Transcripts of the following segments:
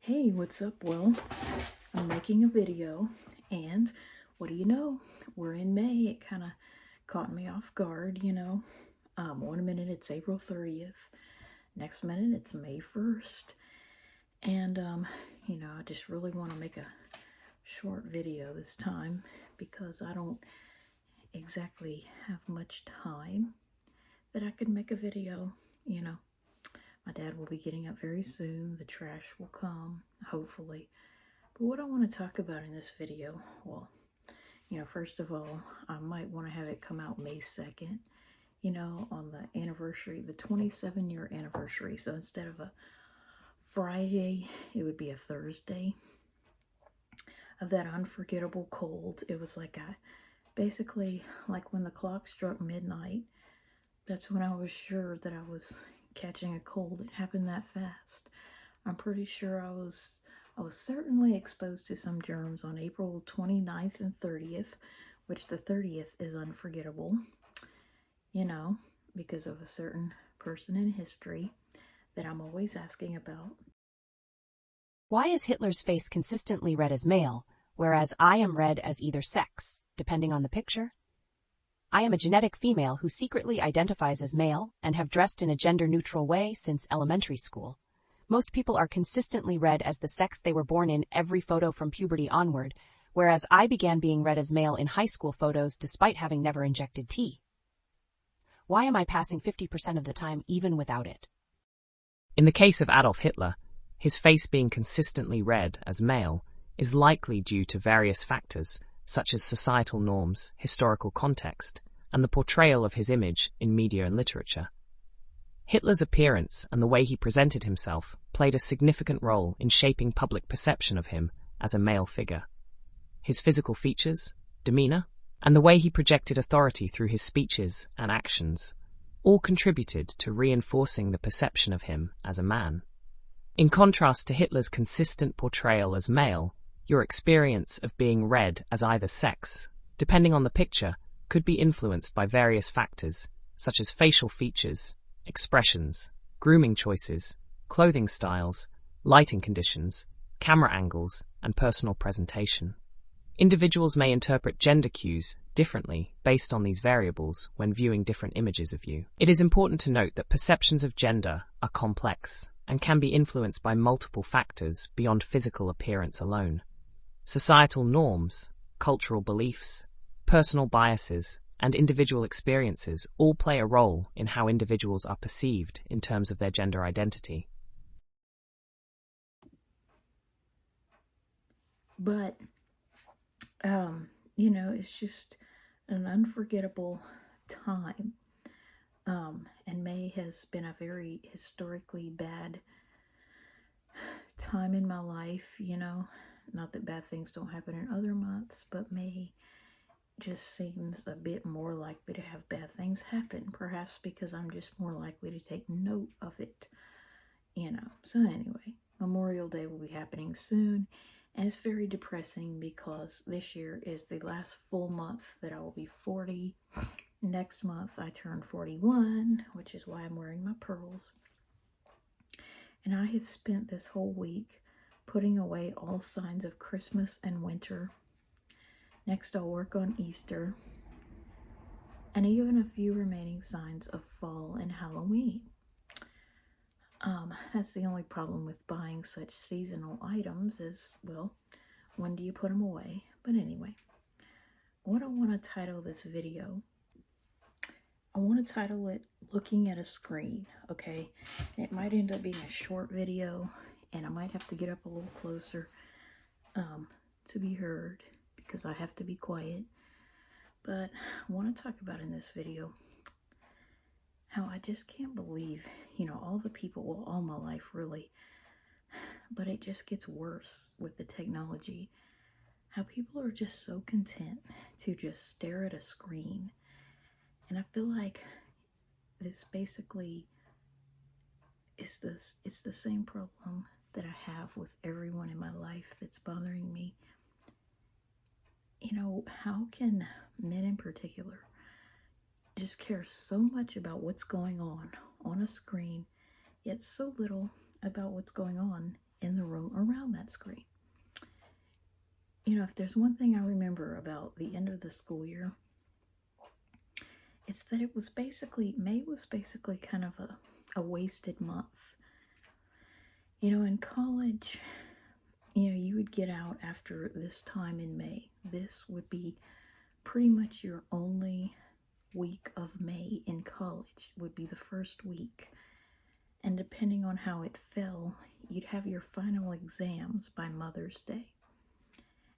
Hey, what's up? Well, I'm making a video, and what do you know? We're in May. It kind of caught me off guard. One minute it's April 30th, next minute it's May 1st, and I just really want to make a short video this time because I don't exactly have much time that I could make a video, you know. My dad will be getting up very soon. The trash will come, hopefully. But what I want to talk about in this video, well, first of all, I might want to have it come out May 2nd, on the anniversary, the 27-year anniversary. So instead of a Friday, it would be a Thursday of that unforgettable cold. It was basically like when the clock struck midnight, that's when I was sure that I was catching a cold. It happened that fast. I'm pretty sure I was certainly exposed to some germs on April 29th and 30th, which the 30th is unforgettable, because of a certain person in history that I'm always asking about. Why is Hitler's face consistently read as male, whereas I am read as either sex, depending on the picture? I am a genetic female who secretly identifies as male and have dressed in a gender-neutral way since elementary school. Most people are consistently read as the sex they were born in every photo from puberty onward, whereas I began being read as male in high school photos despite having never injected T. Why am I passing 50% of the time even without it? In the case of Adolf Hitler, his face being consistently read as male is likely due to various factors such as societal norms, historical context, and the portrayal of his image in media and literature. Hitler's appearance and the way he presented himself played a significant role in shaping public perception of him as a male figure. His physical features, demeanor, and the way he projected authority through his speeches and actions all contributed to reinforcing the perception of him as a man. In contrast to Hitler's consistent portrayal as male, your experience of being read as either sex, depending on the picture, could be influenced by various factors, such as facial features, expressions, grooming choices, clothing styles, lighting conditions, camera angles, and personal presentation. Individuals may interpret gender cues differently based on these variables when viewing different images of you. It is important to note that perceptions of gender are complex and can be influenced by multiple factors beyond physical appearance alone. Societal norms, cultural beliefs, personal biases, and individual experiences all play a role in how individuals are perceived in terms of their gender identity. But, it's just an unforgettable time. And May has been a very historically bad time in my life, Not that bad things don't happen in other months, but May just seems a bit more likely to have bad things happen, perhaps because I'm just more likely to take note of it, So anyway, Memorial Day will be happening soon, and it's very depressing because this year is the last full month that I will be 40. Next month I turn 41, which is why I'm wearing my pearls. And I have spent this whole week putting away all signs of Christmas and winter. Next, I'll work on Easter, and even a few remaining signs of fall and Halloween. That's the only problem with buying such seasonal items is, well, when do you put them away? But anyway, what I want to title this video, I want to title it Looking at a Screen, okay? It might end up being a short video, and I might have to get up a little closer to be heard because I have to be quiet. But I want to talk about in this video how I just can't believe, all the people, well, all my life really, but it just gets worse with the technology. How people are just so content to just stare at a screen. And I feel like this basically it's the same problem that I have with everyone in my life that's bothering me. How can men in particular just care so much about what's going on a screen, yet so little about what's going on in the room around that screen. You know, if there's one thing I remember about the end of the school year, it's that May was basically kind of a wasted month. You know, in college, you know, you would get out after this time in May. This would be pretty much your only week of May in college, would be the first week. And depending on how it fell, you'd have your final exams by Mother's Day.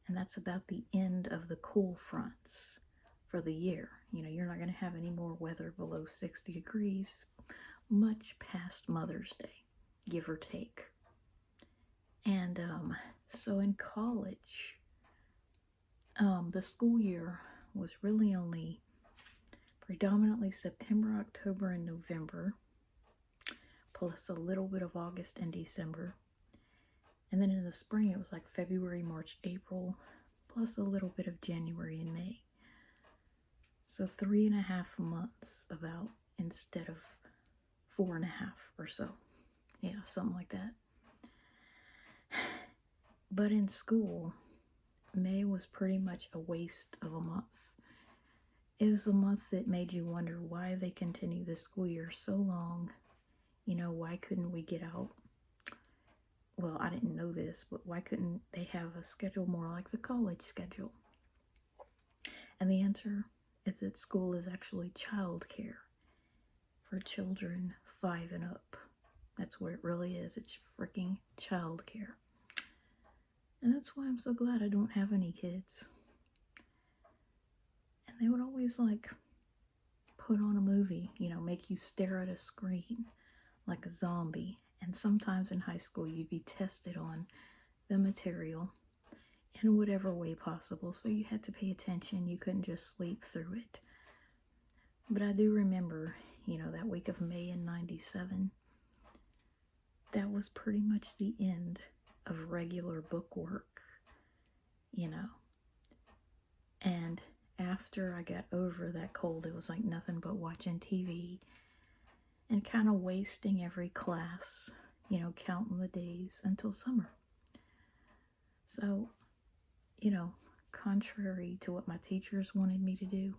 And that's about the end of the cool fronts for the year. You know, you're not going to have any more weather below 60 degrees much past Mother's Day, give or take. And so in college, the school year was really only predominantly September, October, and November, plus a little bit of August and December. And then in the spring, it was like February, March, April, plus a little bit of January and May. So 3.5 months about, instead of 4.5 or so. Yeah, something like that. But in school, May was pretty much a waste of a month. It was a month that made you wonder why they continue the school year so long. You know, why couldn't we get out? Well, I didn't know this, but why couldn't they have a schedule more like the college schedule? And the answer is that school is actually childcare for children 5 and up. That's what it really is. It's freaking childcare. And that's why I'm so glad I don't have any kids. And they would always like put on a movie, you know, make you stare at a screen like a zombie. And sometimes in high school you'd be tested on the material in whatever way possible. So you had to pay attention. You couldn't just sleep through it. But I do remember, you know, that week of May in '97, that was pretty much the end of regular book work, you know. And after I got over that cold, it was like nothing but watching TV and kind of wasting every class, you know, counting the days until summer. So, you know, contrary to what my teachers wanted me to do,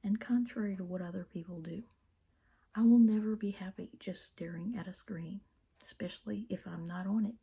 and contrary to what other people do, I will never be happy just staring at a screen, especially if I'm not on it.